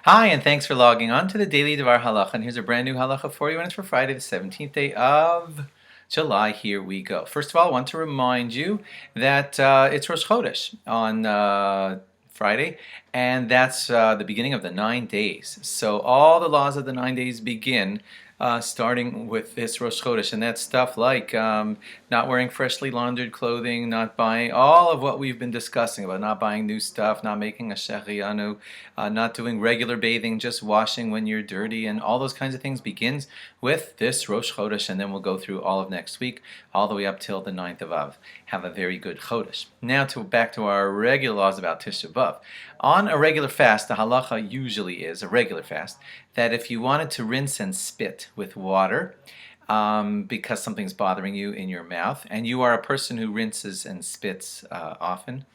Hi, and thanks for logging on to the Daily DVAR halacha. And here's a brand new halacha for you, and it's for Friday, the 17th day of July. Here we go. First of all, I want to remind you that it's Rosh Chodesh on Friday, and that's the beginning of the 9 days. So all the laws of the 9 days begin starting with this Rosh Chodesh, and that's stuff like not wearing freshly laundered clothing, not buying all of what we've been discussing about not buying new stuff, not making a shehrianu, not doing regular bathing, just washing when you're dirty, and all those kinds of things begins with this Rosh Chodesh, and then we'll go through all of next week, all the way up till the 9th of Av. Have a very good Chodesh. Now back to our regular laws about Tisha B'Av. On a regular fast, the halacha usually is, a regular fast, that if you wanted to rinse and spit with water, because something's bothering you in your mouth, and you are a person who rinses and spits often,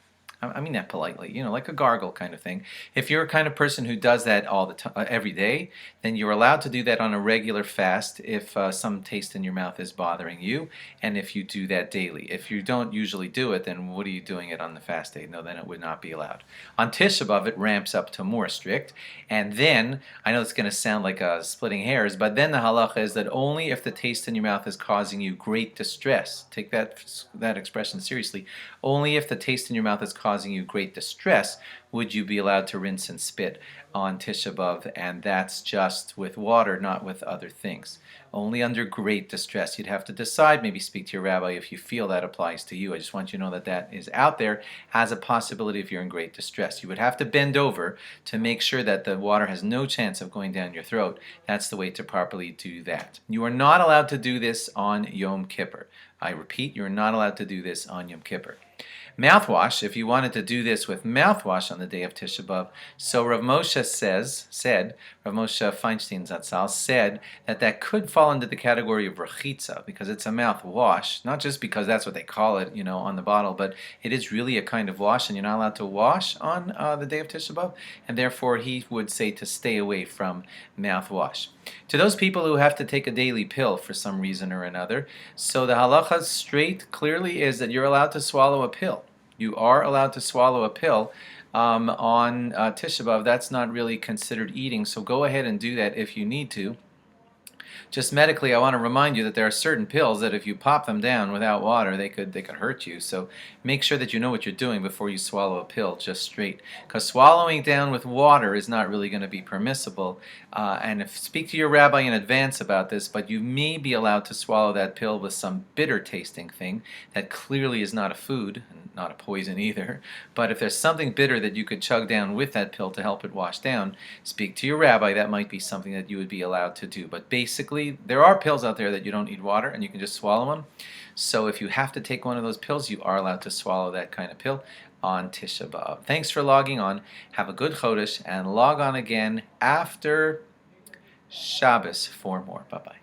I mean that politely, like a gargle kind of thing. If you're a kind of person who does that all the time, every day, then you're allowed to do that on a regular fast if some taste in your mouth is bothering you, and if you do that daily. If you don't usually do it, then what are you doing it on the fast day? No, then it would not be allowed. On Tisha B'Av, it ramps up to more strict, and then, I know it's going to sound like splitting hairs, but then the halacha is that only if the taste in your mouth is causing you great distress, take that expression seriously, only if the taste in your mouth is causing you great distress would you be allowed to rinse and spit on Tisha B'Av, and that's just with water, not with other things. Only under great distress. You'd have to decide, maybe speak to your rabbi if you feel that applies to you. I just want you to know that that is out there as a possibility if you're in great distress. You would have to bend over to make sure that the water has no chance of going down your throat. That's the way to properly do that. You are not allowed to do this on Yom Kippur. I repeat, you're not allowed to do this on Yom Kippur. Mouthwash, if you wanted to do this with mouthwash on the day of Tisha B'Av, so Rav Moshe Rav Moshe Feinstein Zatzal said that could fall into the category of rachitza, because it's a mouthwash, not just because that's what they call it, on the bottle, but it is really a kind of wash, and you're not allowed to wash on the day of Tisha B'Av, and therefore he would say to stay away from mouthwash. To those people who have to take a daily pill for some reason or another, so the halacha straight clearly is that you're allowed to swallow a pill. You are allowed to swallow a pill on Tisha B'Av. That's not really considered eating, so go ahead and do that if you need to. Just medically, I want to remind you that there are certain pills that if you pop them down without water, they could hurt you. So make sure that you know what you're doing before you swallow a pill just straight. Because swallowing down with water is not really going to be permissible. And speak to your rabbi in advance about this, but you may be allowed to swallow that pill with some bitter tasting thing that clearly is not a food, and not a poison either. But if there's something bitter that you could chug down with that pill to help it wash down, speak to your rabbi. That might be something that you would be allowed to do. But basically, there are pills out there that you don't need water and you can just swallow them. So if you have to take one of those pills, you are allowed to swallow that kind of pill on Tisha B'Av. Thanks for logging on. Have a good Chodesh, and log on again after Shabbos for more. Bye-bye.